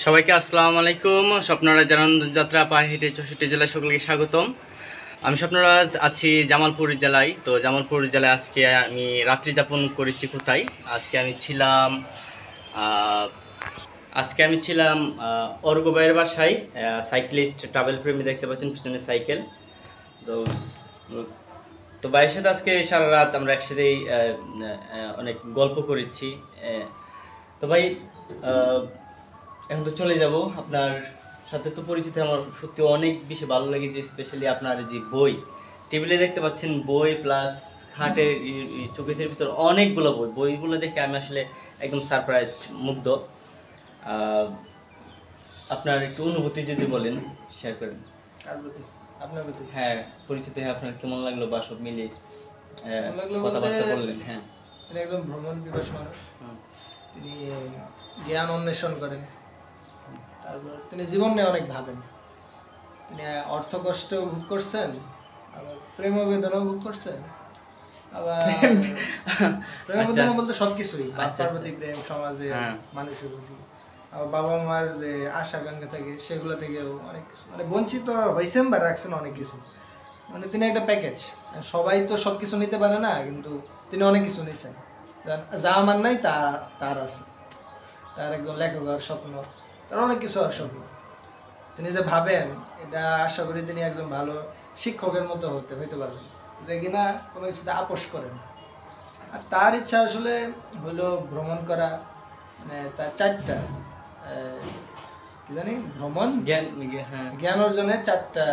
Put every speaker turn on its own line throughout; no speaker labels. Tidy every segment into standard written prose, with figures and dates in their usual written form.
সবাইকে আসসালামু আলাইকুম। স্বপ্নরাজ যাত্রা পায়ে হেঁটে 64 জেলায় সকলকে স্বাগতম। আমি স্বপ্নরাজ আছি জামালপুর জেলায়। তো জামালপুর জেলায় আজকে আমি রাত্রি যাপন করেছি কোথায়? আহ, আজকে আমি ছিলাম অর্ঘ্য ভাইয়ের বাসায়। সাইক্লিস্ট ট্রাভেল প্রেমী দেখতে পাচ্ছেন পিছনে সাইকেল। তো তো ভাইয়ের সাথে আজকে সারা রাত আমরা একসাথেই অনেক গল্প করেছি। তো ভাই, এখন তো চলে যাব। আপনার সাথে তো পরিচিত আমার সত্যি অনেক বেশি ভালো লাগে, যে স্পেশালি আপনার যে বই টেবিলে দেখতে পাচ্ছেন, বই প্লাস খাটের চোখের ভিতর অনেকগুলো বইগুলো দেখে আমি আসলে একদম সারপ্রাইজড, মুগ্ধ। আপনার একটু অনুভূতি যদি বলেন, শেয়ার করেন।
কার প্রতি? আপনার প্রতি?
হ্যাঁ, পরিচিত হয়ে আপনার কেমন লাগলো বা সব মিলিয়ে
লাগলো
কথাবার্তা বললেন? হ্যাঁ,
তিনি একজন ভ্রমণ পিপাসু মানুষ। তিনি জ্ঞান অন্বেষণ করেন, তারপর তিনি জীবন নিয়ে অনেক ভাবেন। তিনি অর্থ কষ্টও ভোগ করছেন, আবার প্রেম বেদনাও ভোগ করছেন, আবার প্রেম বেদনা বলতে সবকিছুই, বাচ্চার প্রতি প্রেম, সমাজে মানুষের প্রতি, আবার বাবা মার যে আশা আকাঙ্ক্ষা থাকে সেগুলো থেকেও অনেক কিছু, মানে বঞ্চিত হয়েছেন বা রাখছেন অনেক কিছু। মানে তিনি একটা প্যাকেজ। সবাই তো সব কিছু নিতে পারে না, কিন্তু তিনি অনেক কিছু নিয়েছেন। যা আমার নাই তার আছে। তার একজন লেখক হওয়ার স্বপ্ন, তার অনেক কিছু হওয়ার স্বপ্ন। তিনি যে ভাবেন, এটা আশা করি তিনি একজন ভালো শিক্ষকের মতো হইতে পারবেন, যে কিনা কোনো কিছুতে আপোষ করে না। আর তার ইচ্ছা আসলে হলো ভ্রমণ করা। মানে তার চারটা কি জানি ভ্রমণ, জ্ঞান অর্জনের চারটা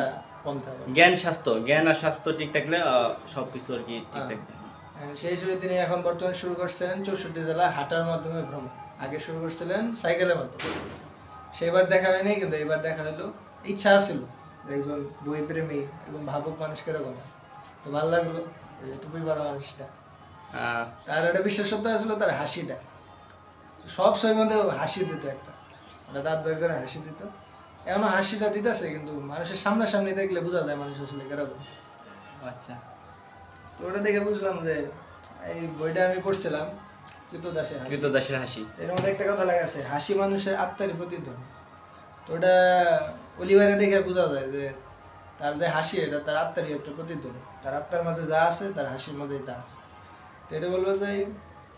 পন্থা।
জ্ঞান আর স্বাস্থ্য ঠিক থাকলে সবকিছু আর কি ঠিক থাকবে।
সেই হিসেবে তিনি এখন বর্তমানে শুরু করছেন 64 জেলা হাঁটার মাধ্যমে ভ্রমণ। আগে শুরু করছিলেন সাইকেলের মাধ্যমে, সেবার দেখা হয়নি, কিন্তু এবার দেখা হলো। ইচ্ছা আছিল একজন বই প্রেমী, একজন ভাবুক মানুষ কিরকম, তো ভালো লাগলো টুপি পরা মানুষটা। তার একটা বিশেষত্ব আসলে তার হাসিটা। সব সময় মধ্যে হাসি দিত, একটা দাঁত বের করে হাসি দিত। এখনো হাসিটা দিতেছে, কিন্তু মানুষের সামনাসামনি দেখলে বোঝা যায় মানুষ আসলে কিরকম।
আচ্ছা,
তো ওটা দেখে বুঝলাম যে এই বইটা আমি পড়ছিলাম
কৃতদাসের হাসি।
এর মধ্যে একটা কথা লেখা আছে, হাসি মানুষের আত্মারই প্রতিধ্বনি। তো ওটা অলিভারে দেখে বোঝা যায় যে তার যে হাসি, এটা তার আত্মারই একটা প্রতিধ্বনি। তার আত্মার মাঝে যা আছে, তার হাসির মধ্যেই তা আছে। তো এটা বলবো যে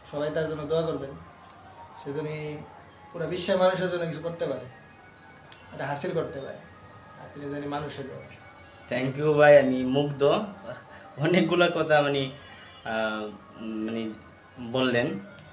সবাই তার জন্য দোয়া করবেন, সেজন্যই পুরো বিশ্বের মানুষের জন্য কিছু করতে পারে, এটা হাসিল করতে পারে, আর তিনি জানি মানুষের দেওয়া।
থ্যাংক ইউ ভাই, আমি মুগ্ধ। অনেকগুলো কথা মানে বললেন।